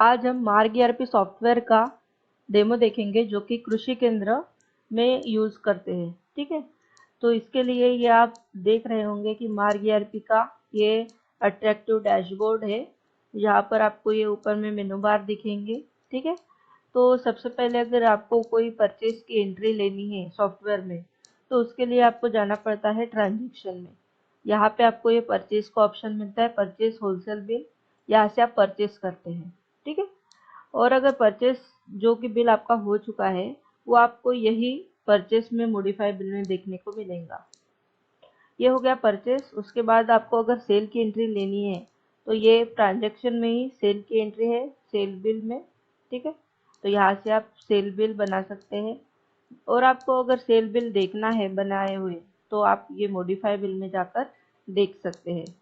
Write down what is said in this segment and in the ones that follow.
आज हम मार्ग ईआरपी सॉफ्टवेयर का डेमो देखेंगे जो कि कृषि केंद्र में यूज़ करते हैं। ठीक है, तो इसके लिए ये आप देख रहे होंगे कि मार्ग ईआरपी का ये अट्रैक्टिव डैशबोर्ड है। यहाँ पर आपको ये ऊपर में मेनू बार दिखेंगे। ठीक है, तो सबसे पहले अगर आपको कोई परचेज की एंट्री लेनी है सॉफ्टवेयर में, तो उसके लिए आपको जाना पड़ता है ट्रांजेक्शन में। यहाँ पे आपको ये परचेज का ऑप्शन मिलता है, परचेज होलसेल बिल। यहाँ से आप परचेज करते हैं। ठीक है, और अगर परचेस जो कि बिल आपका हो चुका है वो आपको यही परचेस में मॉडिफाई बिल में देखने को मिलेगा। ये हो गया परचेस। उसके बाद आपको अगर सेल की एंट्री लेनी है तो ये ट्रांजैक्शन में ही सेल की एंट्री है, सेल बिल में। ठीक है, तो यहाँ से आप सेल बिल बना सकते हैं। और आपको अगर सेल बिल देखना है बनाए हुए तो आप ये मॉडिफाई बिल में जाकर देख सकते हैं।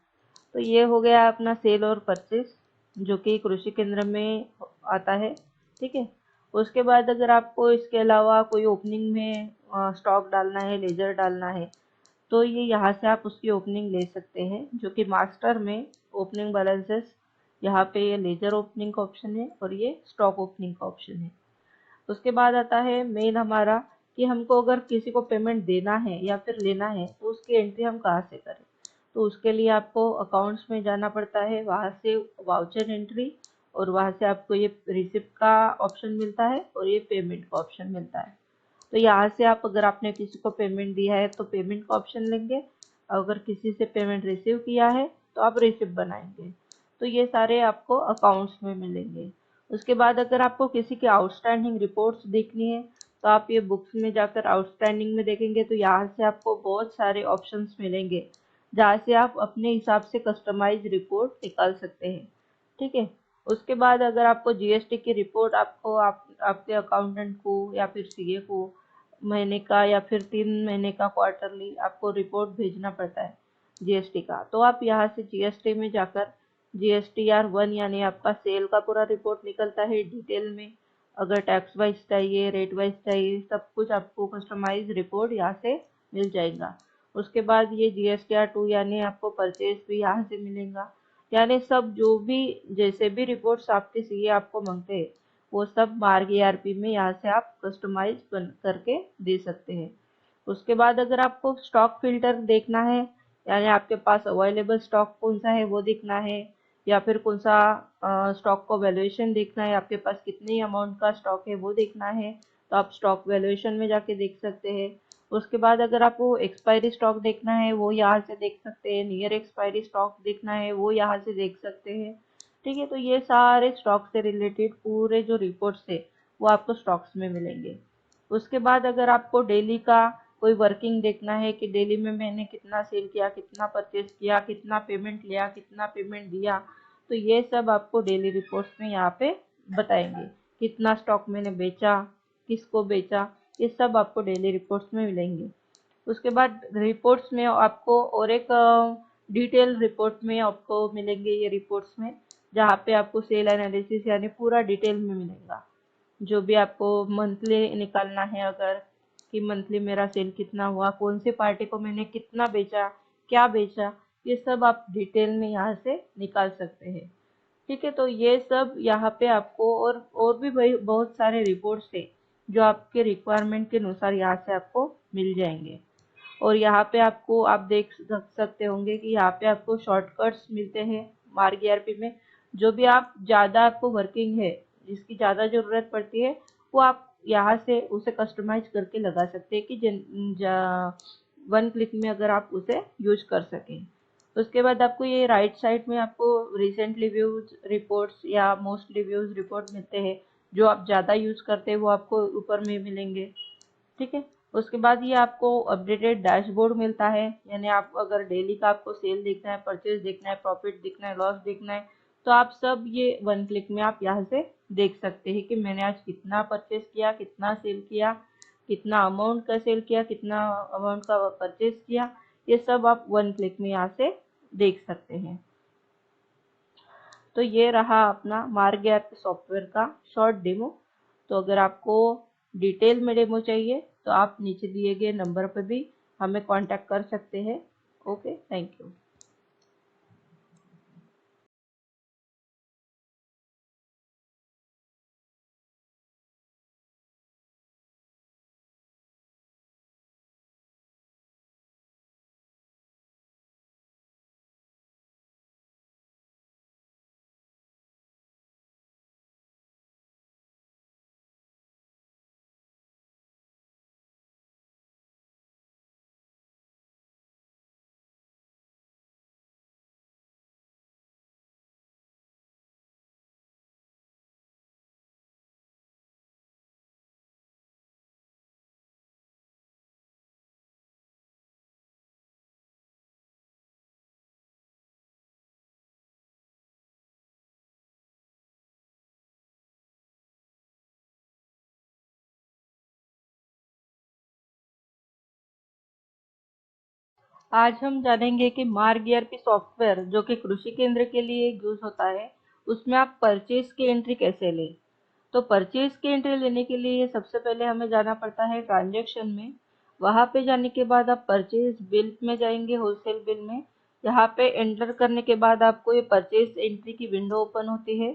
तो ये हो गया अपना सेल और परचेस जो कि कृषि केंद्र में आता है। ठीक है, उसके बाद अगर आपको इसके अलावा कोई ओपनिंग में स्टॉक डालना है, लेजर डालना है, तो ये यहाँ से आप उसकी ओपनिंग ले सकते हैं, जो कि मास्टर में ओपनिंग बैलेंसेस यहाँ पे ये लेजर ओपनिंग का ऑप्शन है और ये स्टॉक ओपनिंग का ऑप्शन है। उसके बाद आता है मेन हमारा कि हमको अगर किसी को पेमेंट देना है या फिर लेना है तो उसकी एंट्री हम कहाँ से करें। तो उसके लिए आपको अकाउंट्स में जाना पड़ता है, वहाँ से वाउचर एंट्री, और वहाँ से आपको ये रिसिप्ट का ऑप्शन मिलता है और ये पेमेंट का ऑप्शन मिलता है। तो यहाँ से आप अगर आपने किसी को पेमेंट दिया है तो पेमेंट का ऑप्शन लेंगे, अगर किसी से पेमेंट रिसीव किया है तो आप रिसिप्ट बनाएंगे। तो ये सारे आपको अकाउंट्स में मिलेंगे। उसके बाद अगर आपको किसी की आउटस्टैंडिंग रिपोर्ट्स देखनी है तो आप ये बुक्स में जाकर आउटस्टैंडिंग में देखेंगे, तो यहाँ से आपको बहुत सारे ऑप्शंस मिलेंगे जहाँ से आप अपने हिसाब से कस्टमाइज रिपोर्ट निकाल सकते हैं। ठीक है, उसके बाद अगर आपको जीएसटी की रिपोर्ट आपको आपके अकाउंटेंट को या फिर सीए को महीने का या फिर 3 महीने का क्वार्टरली आपको रिपोर्ट भेजना पड़ता है जीएसटी का, तो आप यहाँ से जीएसटी में जाकर GSTR 1 यानी आपका सेल का पूरा रिपोर्ट निकलता है डिटेल में। अगर टैक्स वाइज चाहिए, रेट वाइज चाहिए, सब कुछ आपको कस्टमाइज रिपोर्ट यहाँ से मिल जाएगा। उसके बाद ये GSTR 2 यानी आपको परचेज भी यहाँ से मिलेगा। यानी सब जो भी जैसे भी रिपोर्ट्स आपके सीए आपको मांगते हैं वो सब मार्ग ईआरपी में यहाँ से आप कस्टमाइज करके दे सकते हैं। उसके बाद अगर आपको स्टॉक फिल्टर देखना है, यानी आपके पास अवेलेबल स्टॉक कौन सा है वो देखना है, या फिर कौन सा स्टॉक को वैल्यूएशन देखना है, आपके पास कितनी अमाउंट का स्टॉक है वो देखना है, तो आप स्टॉक वैल्यूएशन में जाके देख सकते हैं। उसके बाद अगर आपको एक्सपायरी स्टॉक देखना है वो यहाँ से देख सकते हैं, नियर एक्सपायरी स्टॉक देखना है वो यहाँ से देख सकते हैं। ठीक है, तो ये सारे स्टॉक से रिलेटेड पूरे जो रिपोर्ट्स है वो आपको स्टॉक्स में मिलेंगे। उसके बाद अगर आपको डेली का कोई वर्किंग देखना है कि डेली में मैंने कितना सेल किया, कितना परचेज किया, कितना पेमेंट लिया, कितना पेमेंट दिया, तो ये सब आपको डेली रिपोर्ट्स में यहाँ पे बताएंगे। कितना स्टॉक मैंने बेचा, किसको बेचा, ये सब आपको डेली रिपोर्ट्स में मिलेंगे। उसके बाद रिपोर्ट्स में आपको और एक डिटेल रिपोर्ट में आपको मिलेंगे ये रिपोर्ट्स में, जहाँ पे आपको सेल एनालिसिस यानी पूरा डिटेल में मिलेगा। जो भी आपको मंथली निकालना है, अगर कि मंथली मेरा सेल कितना हुआ, कौन से पार्टी को मैंने कितना बेचा, क्या बेचा, ये सब आप डिटेल में यहाँ से निकाल सकते हैं। ठीक है, तो ये सब यहाँ पे आपको और भी बहुत सारे रिपोर्ट्स है जो आपके रिक्वायरमेंट के अनुसार यहाँ से आपको मिल जाएंगे। और यहाँ पे आपको आप देख सकते होंगे कि यहाँ पे आपको शॉर्टकट्स मिलते हैं मार्ग ईआरपी में। जो भी आप ज़्यादा आपको वर्किंग है, जिसकी ज़्यादा ज़रूरत पड़ती है, वो आप यहाँ से उसे कस्टमाइज करके लगा सकते हैं कि 1 क्लिक में अगर आप उसे यूज कर सकें। उसके बाद आपको ये राइट साइड में आपको रिसेंट रिव्यूज रिपोर्ट्स या मोस्ट रिव्यूज रिपोर्ट मिलते हैं। जो आप ज़्यादा यूज करते हैं वो आपको ऊपर में मिलेंगे। ठीक है, उसके बाद ये आपको अपडेटेड डैशबोर्ड मिलता है, यानी आप अगर डेली का आपको सेल देखना है, परचेज देखना है, प्रॉफिट देखना है, लॉस देखना है, तो आप सब ये 1 क्लिक में आप यहाँ से देख सकते हैं कि मैंने आज कितना परचेज किया, कितना सेल किया, कितना अमाउंट का सेल किया, कितना अमाउंट का परचेज किया। ये सब आप 1 क्लिक में यहाँ से देख सकते हैं। तो ये रहा अपना मार्ग ऐप सॉफ्टवेयर का शॉर्ट डेमो। तो अगर आपको डिटेल में डेमो चाहिए तो आप नीचे दिए गए नंबर पर भी हमें कांटेक्ट कर सकते हैं। Okay, thank you. आज हम जानेंगे कि मार्ग ईआरपी सॉफ्टवेयर जो कि कृषि केंद्र के लिए यूज होता है, उसमें आप परचेज की एंट्री कैसे लें। तो परचेज की एंट्री लेने के लिए सबसे पहले हमें जाना पड़ता है ट्रांजैक्शन में। वहां पे जाने के बाद आप परचेज बिल में जाएंगे, होलसेल बिल में। यहाँ पे एंटर करने के बाद आपको ये परचेज एंट्री की विंडो ओपन होती है,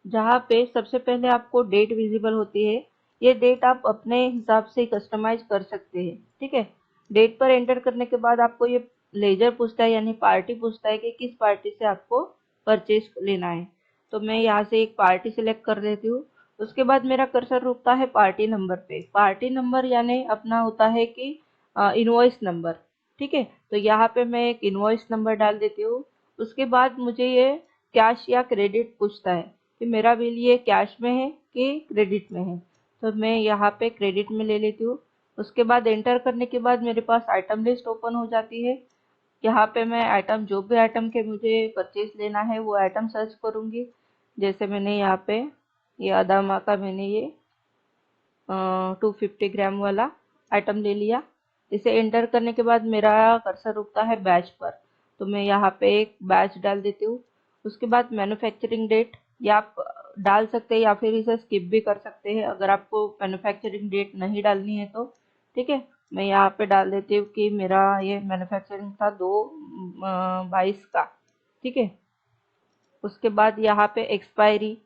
जहाँ पे सबसे पहले आपको डेट विजिबल होती है। ये डेट आप अपने हिसाब से कस्टमाइज कर सकते हैं, ठीक है। डेट पर एंटर करने के बाद आपको ये लेजर पूछता है, यानी पार्टी पूछता है कि किस पार्टी से आपको परचेज लेना है। तो मैं यहाँ से एक पार्टी सिलेक्ट कर देती हूँ। उसके बाद मेरा कर्सर रुकता है पार्टी नंबर पे। पार्टी नंबर यानी अपना होता है कि इनवॉइस नंबर, ठीक है। तो यहाँ पे मैं एक इनवॉइस नंबर डाल देती हूँ। उसके बाद मुझे ये कैश या क्रेडिट पूछता है कि मेरा बिल ये कैश में है कि क्रेडिट में है। तो मैं यहाँ पे क्रेडिट में ले लेती हूँ। उसके बाद एंटर करने के बाद मेरे पास आइटम लिस्ट ओपन हो जाती है। यहाँ पे मैं आइटम, जो भी आइटम के मुझे परचेज लेना है वो आइटम सर्च करूँगी। जैसे मैंने यहाँ पे ये अदामा का मैंने ये 250 ग्राम वाला आइटम ले लिया। इसे एंटर करने के बाद मेरा कर्सर रुकता है बैच पर। तो मैं यहाँ पे एक बैच डाल देती हूँ। उसके बाद मैन्युफैक्चरिंग डेट या आप डाल सकते हैं या फिर इसे स्किप भी कर सकते हैं अगर आपको मैन्युफैक्चरिंग डेट नहीं डालनी है तो, ठीक है। मैं यहाँ पे डाल देती हूँ कि मेरा ये मैन्युफैक्चरिंग था 2/22 का, ठीक है। उसके बाद यहाँ पे एक्सपायरी,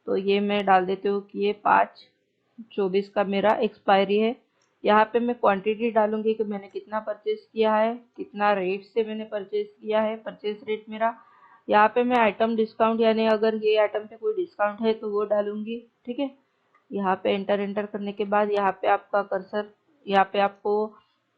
तो ये मैं डाल देती हूँ कि ये 5/24 का मेरा एक्सपायरी है। यहाँ पे मैं क्वांटिटी डालूंगी कि मैंने कितना परचेज किया है, कितना रेट से मैंने परचेज किया है, परचेज रेट मेरा। यहाँ पे मैं आइटम डिस्काउंट, यानी अगर ये आइटम पे कोई डिस्काउंट है तो वो डालूंगी, ठीक है। यहाँ पे एंटर करने के बाद यहाँ पे आपका कर्सर, यहाँ पे आपको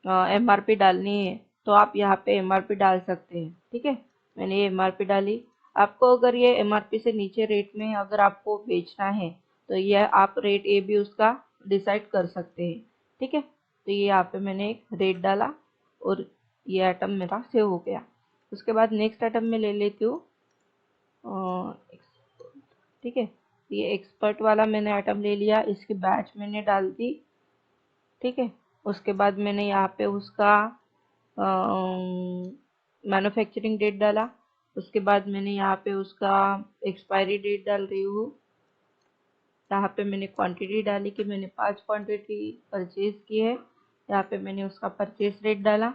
एमआरपी डालनी है तो आप यहाँ पे एमआरपी डाल सकते हैं, ठीक है। मैंने ये एमआरपी डाली। आपको अगर ये एमआरपी से नीचे रेट में अगर आपको बेचना है तो ये आप रेट ए भी उसका डिसाइड कर सकते हैं, ठीक है। तो ये यहाँ पे मैंने एक रेट डाला और ये आइटम मेरा सेव हो गया। उसके बाद नेक्स्ट आइटम में ले लेती हूँ, ठीक है। ये एक्सपर्ट वाला मैंने आइटम ले लिया, इसकी बैच मैंने डाल दी, ठीक है। उसके बाद मैंने यहाँ पे उसका मैन्युफैक्चरिंग डेट डाला। उसके बाद मैंने यहाँ पे उसका एक्सपायरी डेट डाल रही हूँ। यहाँ पे मैंने क्वांटिटी डाली कि मैंने 5 क्वांटिटी परचेज की है। यहाँ पे मैंने उसका परचेज रेट डाला।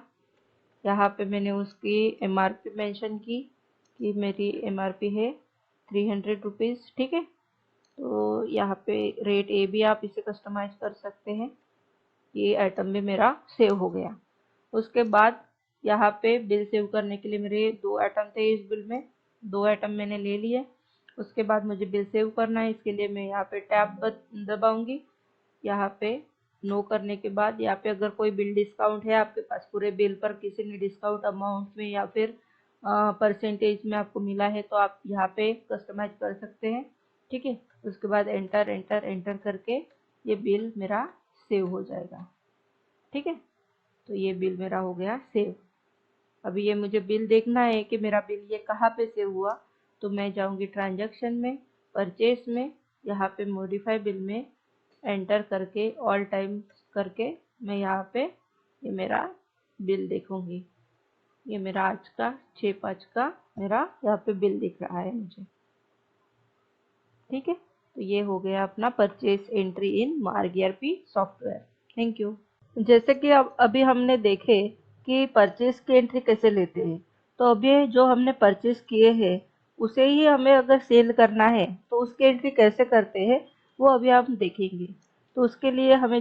यहाँ पे मैंने उसकी एमआरपी मेंशन की कि मेरी एमआरपी है 300 रुपीज़, ठीक है। तो यहाँ पे रेट ए भी आप इसे कस्टमाइज कर सकते हैं। ये आइटम भी मेरा सेव हो गया। उसके बाद यहाँ पे बिल सेव करने के लिए मेरे 2 आइटम थे इस बिल में, 2 आइटम मैंने ले लिए। उसके बाद मुझे बिल सेव करना है, इसके लिए मैं यहाँ पे टैब दबाऊंगी। यहाँ पे नो करने के बाद यहाँ पे अगर कोई बिल डिस्काउंट है आपके पास, पूरे बिल पर किसी ने डिस्काउंट अमाउंट में या फिर परसेंटेज में आपको मिला है तो आप यहाँ पे कस्टमाइज कर सकते हैं, ठीक है। उसके बाद एंटर एंटर एंटर करके ये बिल मेरा सेव हो जाएगा, ठीक है। तो ये बिल मेरा हो गया सेव। अभी ये मुझे बिल देखना है कि मेरा बिल ये कहाँ पे सेव हुआ। तो मैं जाऊंगी ट्रांजैक्शन में, परचेस में, यहाँ पे मॉडिफाई बिल में एंटर करके ऑल टाइम करके मैं यहाँ पे ये मेरा बिल देखूंगी। ये मेरा आज का 6/5 का मेरा यहाँ पे बिल दिख रहा है मुझे, ठीक है। तो ये हो गया अपना परचेस एंट्री इन मार्ग ईआरपी सॉफ्टवेयर। Thank you. जैसे कि अब अभी हमने देखे कि परचेज की एंट्री कैसे लेते हैं। तो अभी जो हमने परचेज किए हैं उसे ही हमें अगर सेल करना है तो उसकी एंट्री कैसे करते हैं वो अभी हम देखेंगे। तो उसके लिए हमें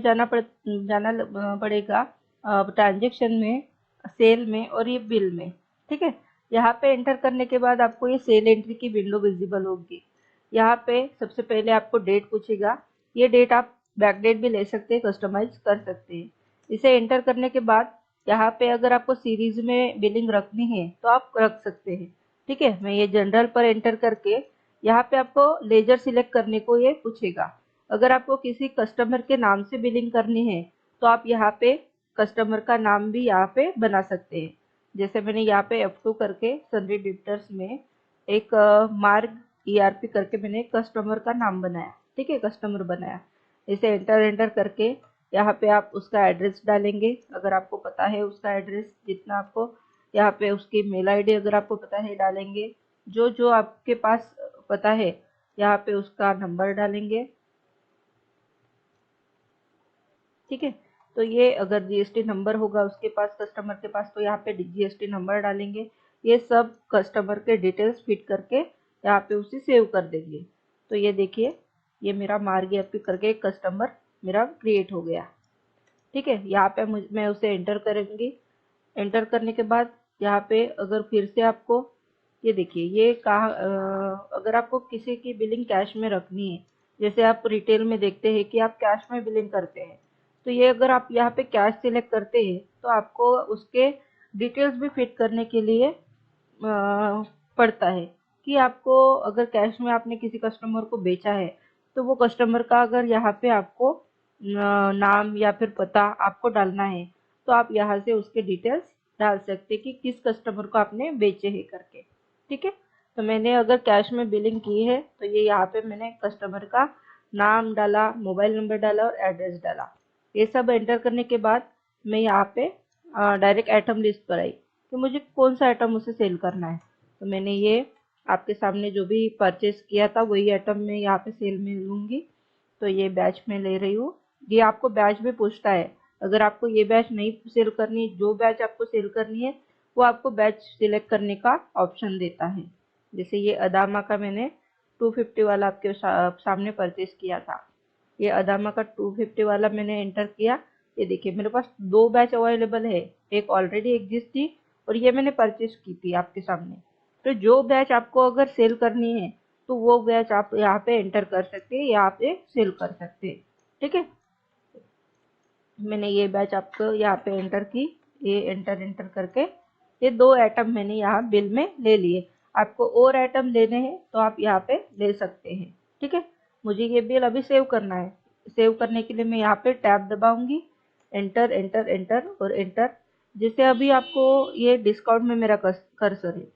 पड़ेगा ट्रांजेक्शन में, सेल में और ये बिल में, ठीक है। यहाँ पे एंटर करने के बाद आपको ये सेल एंट्री की विंडो विजिबल होगी। यहाँ पे सबसे पहले आपको डेट पूछेगा। ये डेट आप बैक डेट भी ले सकते हैं, कस्टमाइज कर सकते हैं। इसे एंटर करने के बाद यहाँ पे अगर आपको सीरीज में बिलिंग रखनी है तो आप रख सकते हैं, ठीक है। मैं ये जनरल पर एंटर करके यहाँ पे आपको लेजर सिलेक्ट करने को ये पूछेगा। अगर आपको किसी कस्टमर के नाम से बिलिंग करनी है तो आप यहाँ पे कस्टमर का नाम भी यहाँ पे बना सकते हैं। जैसे मैंने यहाँ पे F2 करके सन्ड्री डिप्टर्स में एक मार्ग ईआरपी करके मैंने कस्टमर का नाम बनाया, ठीक है, कस्टमर बनाया। इसे एंटर एंटर करके यहाँ पे आप उसका एड्रेस डालेंगे, अगर आपको पता है उसका एड्रेस जितना आपको यहाँ पे उसकी मेल आईडी अगर आपको पता है डालेंगे, जो जो आपके पास पता है यहाँ पे उसका नंबर डालेंगे। ठीक है, तो ये अगर जीएसटी नंबर होगा उसके पास, कस्टमर के पास, तो यहाँ पे जीएसटी नंबर डालेंगे। ये सब कस्टमर के डिटेल्स फिट करके यहाँ पे उसे सेव कर देंगे। तो ये देखिए, ये मेरा मार्गी एपी करके एक कस्टमर मेरा क्रिएट हो गया। ठीक है, यहाँ पे मैं उसे एंटर करूंगी। एंटर करने के बाद यहाँ पे अगर फिर से आपको ये देखिए, ये कहा अगर आपको किसी की बिलिंग कैश में रखनी है, जैसे आप रिटेल में देखते हैं कि आप कैश में बिलिंग करते हैं, तो ये अगर आप यहाँ पे कैश सिलेक्ट करते हैं तो आपको उसके डिटेल्स भी फिट करने के लिए पड़ता है कि आपको अगर कैश में आपने किसी कस्टमर को बेचा है तो वो कस्टमर का अगर यहाँ पे आपको नाम या फिर पता आपको डालना है तो आप यहाँ से उसके डिटेल्स डाल सकते हैं कि किस कस्टमर को आपने बेचे हैं करके। ठीक है, तो मैंने अगर कैश में बिलिंग की है तो ये यहाँ पे मैंने कस्टमर का नाम डाला, मोबाइल नंबर डाला और एड्रेस डाला। ये सब एंटर करने के बाद मैं यहाँ पे डायरेक्ट आइटम लिस्ट पर आई कि मुझे कौन सा आइटम उसे सेल करना है। तो मैंने ये आपके सामने जो भी परचेस किया था वही आइटम मैं यहाँ पे सेल में लूँगी। तो ये बैच में ले रही हूँ। ये आपको बैच भी पूछता है, अगर आपको ये बैच नहीं सेल करनी, जो बैच आपको सेल करनी है वो आपको बैच सिलेक्ट करने का ऑप्शन देता है। जैसे ये अदामा का मैंने 250 वाला आपके सामने परचेस किया था। ये अदामा का 250 वाला मैंने एंटर किया। ये देखिए मेरे पास दो बैच अवेलेबल है, एक ऑलरेडी एग्जिस्ट थी और ये मैंने परचेस की थी आपके सामने। तो जो बैच आपको अगर सेल करनी है तो वो बैच आप यहाँ पे एंटर कर सकते हैं, यहाँ पे सेल कर सकते हैं। ठीक है, मैंने ये बैच आपको यहाँ पे एंटर की। ये एंटर करके ये दो आइटम मैंने यहाँ बिल में ले लिए। आपको और आइटम लेने हैं तो आप यहाँ पे ले सकते हैं। ठीक है, मुझे ये बिल अभी सेव करना है। सेव करने के लिए मैं यहाँ पे टैब दबाऊंगी, एंटर एंटर एंटर और एंटर। जैसे अभी आपको ये डिस्काउंट में मेरा कर्सर है,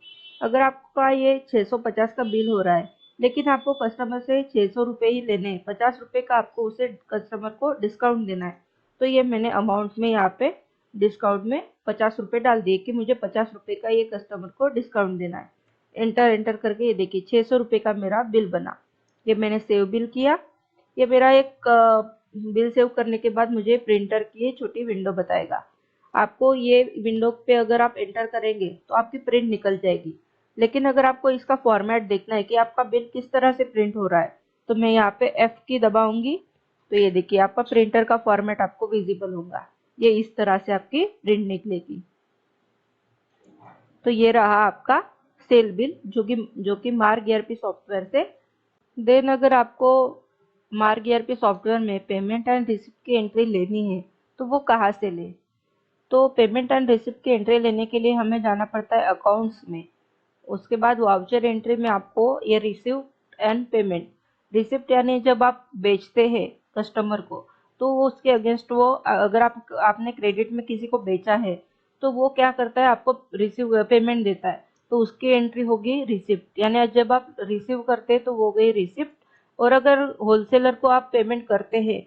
अगर आपका ये 650 का बिल हो रहा है लेकिन आपको कस्टमर से 600 रुपये ही लेने हैं, 50 रुपये का आपको उसे कस्टमर को डिस्काउंट देना है, तो ये मैंने अमाउंट में यहाँ पे डिस्काउंट में 50 रुपये डाल दिए कि मुझे 50 रुपये का ये कस्टमर को डिस्काउंट देना है। एंटर करके ये देखिए 600 रुपये का मेरा बिल बना। ये मैंने सेव बिल किया। ये मेरा एक बिल सेव करने के बाद मुझे प्रिंटर की ये छोटी विंडो बताएगा। आपको ये विंडो पे अगर आप एंटर करेंगे तो आपकी प्रिंट निकल जाएगी, लेकिन अगर आपको इसका फॉर्मेट देखना है कि आपका बिल किस तरह से प्रिंट हो रहा है तो मैं यहाँ पे F की दबाऊंगी। तो ये देखिए आपका प्रिंटर का फॉर्मेट आपको विजिबल होगा, ये इस तरह से आपकी प्रिंट निकलेगी। तो ये रहा आपका सेल बिल जो कि मार्ग ईआरपी सॉफ्टवेयर से। देन अगर आपको मार्ग ईआरपी सॉफ्टवेयर में पेमेंट एंड रिसिप्ट की एंट्री लेनी है तो वो कहाँ से ले। तो पेमेंट एंड रिसिप्ट की एंट्री लेने के लिए हमें जाना पड़ता है अकाउंट्स में। उसके बाद वाउचर एंट्री में आपको ये रिसिप्ट एंड पेमेंट, रिसिप्ट यानी जब आप बेचते हैं कस्टमर को तो वो उसके अगेंस्ट वो अगर आपने क्रेडिट में किसी को बेचा है तो वो क्या करता है आपको रिसीव पेमेंट देता है, तो उसकी एंट्री होगी रिसिप्ट। यानी जब आप रिसीव करते हैं तो वो गई रिसिप्ट। और अगर होलसेलर को आप पेमेंट करते हैं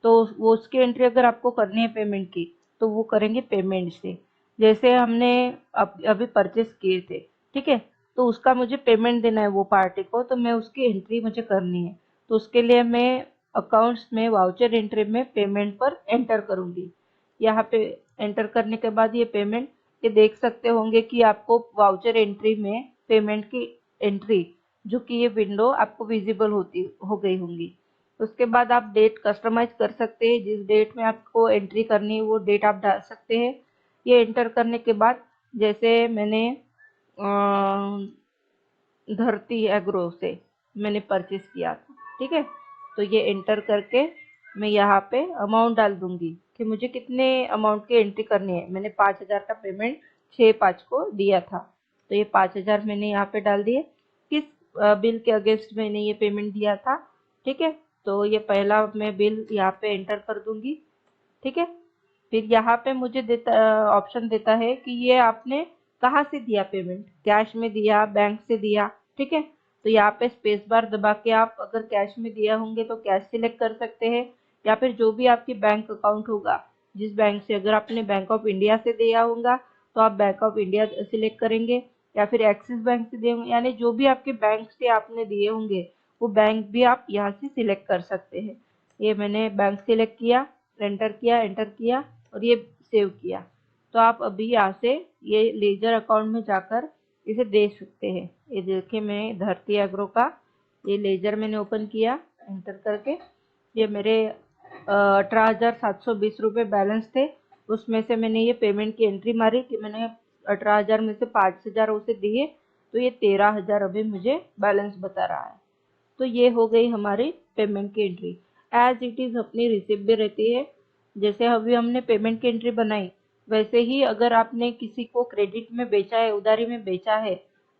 तो वो उसकी एंट्री अगर आपको करनी है पेमेंट की तो वो करेंगे पेमेंट से। जैसे हमने अभी परचेस किए थे, ठीक है, तो उसका मुझे पेमेंट देना है वो पार्टी को, तो मैं उसकी एंट्री मुझे करनी है। तो उसके लिए मैं अकाउंट्स में वाउचर एंट्री में पेमेंट पर एंटर करूंगी। यहाँ पे एंटर करने के बाद ये पेमेंट, ये देख सकते होंगे कि आपको वाउचर एंट्री में पेमेंट की एंट्री जो कि ये विंडो आपको विजिबल हो गई होंगी। उसके बाद आप डेट कस्टमाइज कर सकते हैं, जिस डेट में आपको एंट्री करनी है वो डेट आप डाल सकते हैं। ये एंटर करने के बाद जैसे मैंने धरती एग्रो से मैंने परचेस किया था, ठीक है, तो ये एंटर करके मैं यहाँ पे अमाउंट डाल दूंगी कि मुझे कितने अमाउंट की एंट्री करनी है। मैंने 5000 का पेमेंट 6/5 को दिया था, तो ये 5000 मैंने यहाँ पे डाल दिए। किस बिल के अगेंस्ट मैंने ये पेमेंट दिया था, ठीक है, तो ये पहला मैं बिल यहाँ पे एंटर कर दूंगी। ठीक है, फिर यहाँ पे मुझे ऑप्शन देता है कि ये आपने कहाँ से दिया पेमेंट, कैश में दिया, बैंक से दिया। ठीक है, तो यहाँ पे स्पेस बार दबा के आप अगर कैश में दिया होंगे तो कैश सिलेक्ट कर सकते हैं, या फिर जो भी आपकी बैंक अकाउंट होगा, जिस बैंक से, अगर आपने बैंक ऑफ इंडिया से दिया होगा तो आप बैंक ऑफ इंडिया सिलेक्ट करेंगे या फिर एक्सिस बैंक से देंगे, यानी जो भी आपके बैंक से आपने दिए होंगे वो बैंक भी आप यहाँ से सिलेक्ट कर सकते हैं। ये मैंने बैंक सिलेक्ट किया, एंटर किया और ये सेव किया। तो आप अभी यहाँ से ये लेजर अकाउंट में जाकर इसे देख सकते हैं। ये देखिए, मैं धरती एग्रो का ये लेजर मैंने ओपन किया एंटर करके। ये मेरे 18,720 रुपये बैलेंस थे। उसमें से मैंने ये पेमेंट की एंट्री मारी कि मैंने 18,000 में से 5,000 उसे दिए, तो ये 13,000 अभी मुझे बैलेंस बता रहा है। तो ये हो गई हमारी पेमेंट की एंट्री। एज इट इज़ अपनी रिसिप्ट भी रहती है। जैसे अभी हमने पेमेंट की एंट्री बनाई, वैसे ही अगर आपने किसी को क्रेडिट में बेचा है, उधारी में बेचा है,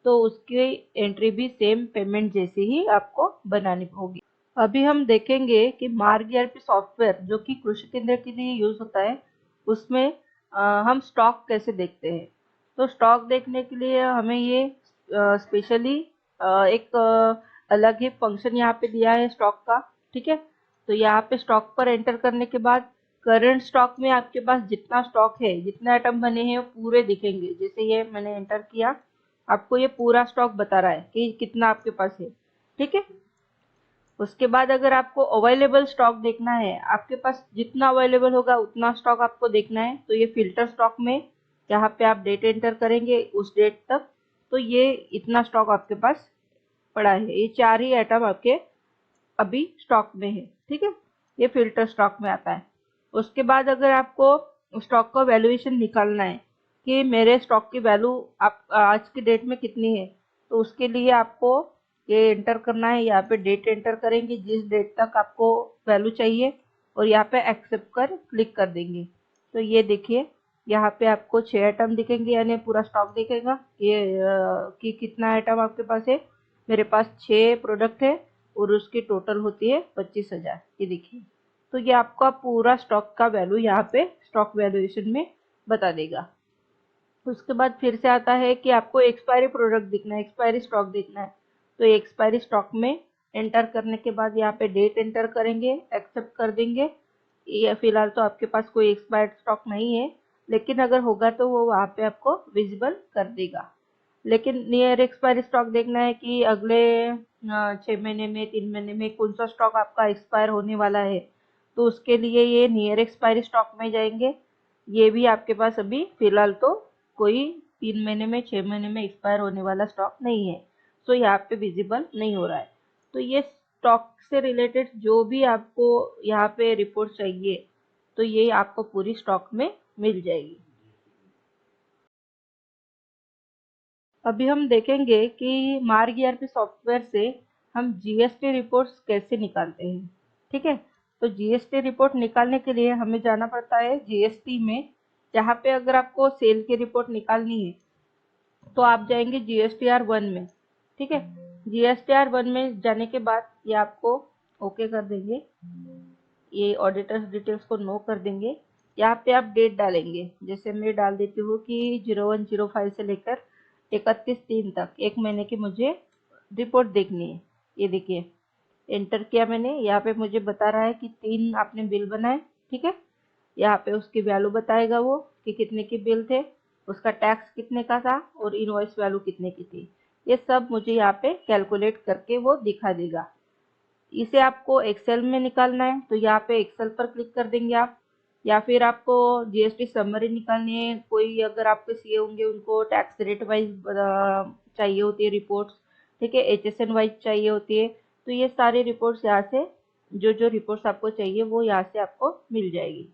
तो उसकी एंट्री भी सेम पेमेंट जैसी ही आपको बनानी होगी। अभी हम देखेंगे कि मार्ग ईआरपी सॉफ्टवेयर जो कि कृषि केंद्र के लिए यूज होता है, उसमें हम स्टॉक कैसे देखते हैं। तो स्टॉक देखने के लिए हमें ये स्पेशली एक अलग ही फंक्शन यहाँ पे दिया है स्टॉक का। ठीक है, तो यहाँ पे स्टॉक पर एंटर करने के बाद करंट स्टॉक में आपके पास जितना स्टॉक है, जितने आइटम बने हैं वो पूरे दिखेंगे। जैसे ये मैंने एंटर किया, आपको ये पूरा स्टॉक बता रहा है कि कितना आपके पास है। ठीक है, उसके बाद अगर आपको अवेलेबल स्टॉक देखना है, आपके पास जितना अवेलेबल होगा उतना स्टॉक आपको देखना है, तो ये फिल्टर स्टॉक में यहाँ पे आप डेट एंटर करेंगे उस डेट तक, तो ये इतना स्टॉक आपके पास पड़ा है। ये 4 ही आइटम आपके अभी स्टॉक में है। ठीक है, ये फिल्टर स्टॉक में आता है। उसके बाद अगर आपको स्टॉक का वैल्यूएशन निकालना है कि मेरे स्टॉक की वैल्यू आप आज की डेट में कितनी है, तो उसके लिए आपको ये एंटर करना है। यहाँ पे डेट एंटर करेंगे जिस डेट तक आपको वैल्यू चाहिए, और यहाँ पे एक्सेप्ट कर क्लिक कर देंगे। तो ये देखिए, यहाँ पे आपको 6 आइटम दिखेंगे, यानी पूरा स्टॉक दिखेगा ये कि कितना आइटम आपके पास है। मेरे पास 6 प्रोडक्ट है और उसकी टोटल होती है 25,000। ये देखिए, तो ये आपका पूरा स्टॉक का वैल्यू यहाँ पे स्टॉक वैल्यूएशन में बता देगा। उसके बाद फिर से आता है कि आपको एक्सपायरी प्रोडक्ट दिखना है, एक्सपायरी स्टॉक देखना है। तो एक्सपायरी स्टॉक में एंटर करने के बाद यहाँ पे डेट एंटर करेंगे, एक्सेप्ट कर देंगे। ये फिलहाल तो आपके पास कोई एक्सपायर्ड स्टॉक नहीं है, लेकिन अगर होगा तो वो वहाँ पे आपको विजिबल कर देगा। लेकिन नियर एक्सपायरी स्टॉक देखना है कि अगले 6 महीने में, 3 महीने में कौन सा स्टॉक आपका एक्सपायर होने वाला है, तो उसके लिए ये नियर एक्सपायरी स्टॉक में जाएंगे। ये भी आपके पास अभी फिलहाल तो कोई 3 महीने में, 6 महीने में एक्सपायर होने वाला स्टॉक नहीं है, तो यहाँ पे विजिबल नहीं हो रहा है। तो ये स्टॉक से रिलेटेड जो भी आपको यहाँ पे रिपोर्ट चाहिए, तो ये आपको पूरी स्टॉक में मिल जाएगी। अभी हम देखेंगे कि मार्ग ईआरपी सॉफ्टवेयर से हम जीएसटी रिपोर्ट्स कैसे निकालते हैं। ठीक है, तो जीएसटी रिपोर्ट निकालने के लिए हमें जाना पड़ता है जीएसटी में। जहाँ पे अगर आपको सेल की रिपोर्ट निकालनी है, तो आप जाएंगे जीएसटीआर 1 में। ठीक है, जीएसटीआर 1 में जाने के बाद ये आपको ओके कर देंगे, ये ऑडिटर्स डिटेल्स को नो कर देंगे। यहाँ पे आप डेट डालेंगे, जैसे मैं डाल देती हूँ कि 01/05 से लेकर 31/3 तक 1 महीने की मुझे रिपोर्ट देखनी है। ये देखिए, एंटर किया मैंने। यहाँ पे मुझे बता रहा है कि 3 आपने बिल बनाए। ठीक है, यहाँ पे उसकी वैल्यू बताएगा वो कि कितने के बिल थे, उसका टैक्स कितने का था और इनवॉइस वैल्यू कितने की थी। ये सब मुझे यहाँ पे कैलकुलेट करके वो दिखा देगा। इसे आपको एक्सेल में निकालना है, तो यहाँ पे एक्सेल पर क्लिक कर देंगे आप। या फिर आपको जीएसटी समरी निकालनी है, कोई अगर आपके सीए होंगे उनको टैक्स रेट वाइज चाहिए होती है रिपोर्ट्स। ठीक है, एचएसएन वाइज चाहिए होती है। तो ये सारी रिपोर्ट्स यहाँ से, जो जो रिपोर्ट्स आपको चाहिए वो यहाँ से आपको मिल जाएगी।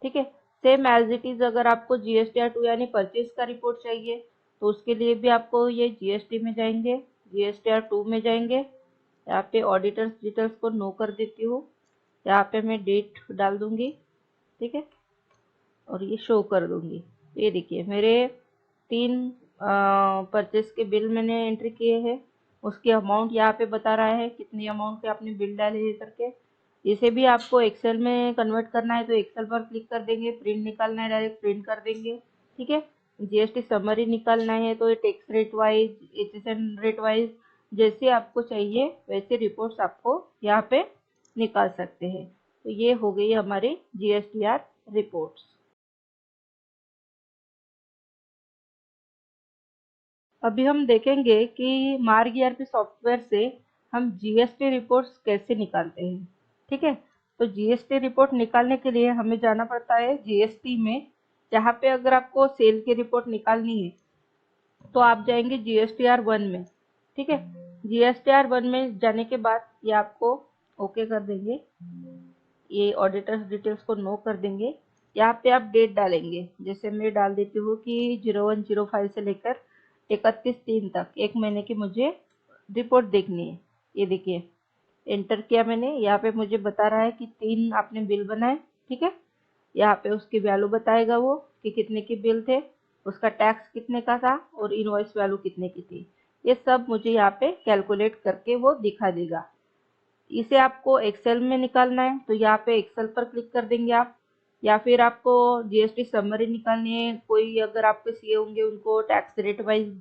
ठीक है, सेम एज इट इज अगर आपको जीएसटीआर 2 यानी परचेज का रिपोर्ट चाहिए, तो उसके लिए भी आपको ये जीएसटी में जाएंगे, जीएसटीआर 2 में जाएंगे। यहाँ पे ऑडिटर्स डिटेल्स को नो कर देती हूँ। यहाँ पे मैं डेट डाल दूंगी। ठीक है, और ये शो कर दूंगी। ये देखिए, मेरे 3 परचेस के बिल मैंने एंट्री किए हैं। उसकी अमाउंट यहाँ पे बता रहा है कितनी अमाउंट के आपने बिल डाले हैं करके। इसे भी आपको एक्सेल में कन्वर्ट करना है, तो एक्सेल पर क्लिक कर देंगे। प्रिंट निकालना है, डायरेक्ट प्रिंट कर देंगे। ठीक है, जीएसटी समरी निकालना है, तो tax rate wise, HSN rate wise, जैसे आपको चाहिए वैसे रिपोर्ट्स आपको यहाँ पे निकाल सकते हैं। तो ये हो गई हमारी जीएसटीआर रिपोर्ट्स। अभी हम देखेंगे कि मार्ग ईआरपी सॉफ्टवेयर से हम जीएसटी रिपोर्ट्स कैसे निकालते हैं। ठीक है, तो जीएसटी रिपोर्ट निकालने के लिए हमें जाना पड़ता है जीएसटी में। जहाँ पे अगर आपको सेल की रिपोर्ट निकालनी है तो आप जाएंगे GSTR1 में। ठीक है, GSTR1 में जाने के बाद ये आपको ओके कर देंगे, ये ऑडिटर्स डिटेल्स को नो कर देंगे। यहाँ पे आप डेट डालेंगे, जैसे मैं डाल देती हूँ कि 01/05 से लेकर 31/3 तक 1 महीने की मुझे रिपोर्ट देखनी है। ये देखिए एंटर किया मैंने, यहाँ पे मुझे बता रहा है कि 3 आपने बिल बनाए। ठीक है, यहाँ पे उसकी वैल्यू बताएगा वो कि कितने के बिल थे, उसका टैक्स कितने का था और इनवॉइस वैल्यू कितने की थी। ये सब मुझे यहाँ पे कैलकुलेट करके वो दिखा देगा। इसे आपको एक्सेल में निकालना है तो यहाँ पे एक्सेल पर क्लिक कर देंगे आप, या फिर आपको जीएसटी समरी निकालनी है, कोई अगर आपके सीए होंगे उनको टैक्स रेट वाइज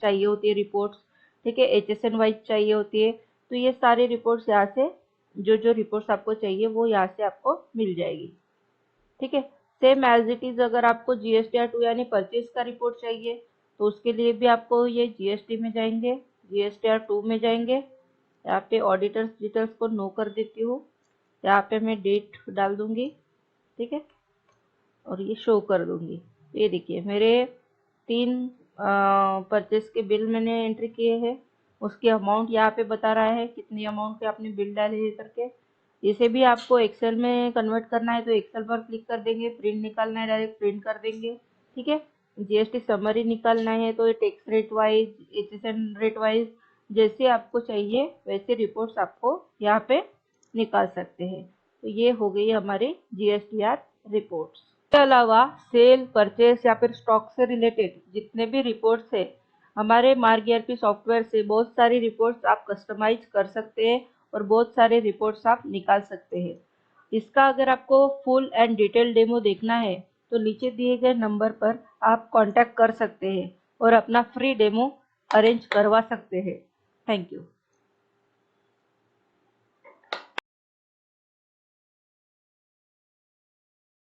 चाहिए होती है रिपोर्ट्स। ठीक है, HSN वाइज चाहिए होती है। तो ये सारी रिपोर्ट्स यहाँ से जो रिपोर्ट्स आपको चाहिए वो यहाँ से आपको मिल जाएगी। ठीक है, सेम एज इट इज अगर आपको GSTR2 यानी परचेज का रिपोर्ट चाहिए तो उसके लिए भी आपको ये जीएसटी में जाएंगे, GSTR2 में जाएंगे। यहाँ पे ऑडिटर्स डिटेल्स को नो कर देती हूँ, यहाँ पे मैं डेट डाल दूंगी। ठीक है, और ये शो कर दूंगी। ये देखिए मेरे 3 परचेस के बिल मैंने एंट्री किए हैं, उसकी अमाउंट यहाँ पे बता रहा है कितनी अमाउंट के आपने बिल डाले हैं करके। इसे भी आपको एक्सेल में कन्वर्ट करना है तो एक्सेल पर क्लिक कर देंगे, प्रिंट निकालना है डायरेक्ट प्रिंट कर देंगे। ठीक है, जीएसटी समरी निकालना है तो tax rate wise, HSN rate wise, जैसे आपको चाहिए वैसे रिपोर्ट्स आपको यहाँ पे निकाल सकते हैं। तो ये हो गई हमारी GSTR रिपोर्ट्स। इसके अलावा सेल, परचेस या फिर स्टॉक से रिलेटेड जितने भी रिपोर्ट्स है हमारे मार्ग ईआरपी सॉफ्टवेयर से बहुत सारी रिपोर्ट्स आप कस्टमाइज कर सकते हैं और बहुत सारे रिपोर्ट्स आप निकाल सकते हैं। इसका अगर आपको फुल एंड डिटेल डेमो देखना है तो नीचे दिए गए नंबर पर आप कांटेक्ट कर सकते हैं और अपना फ्री डेमो अरेंज करवा सकते हैं। Thank you.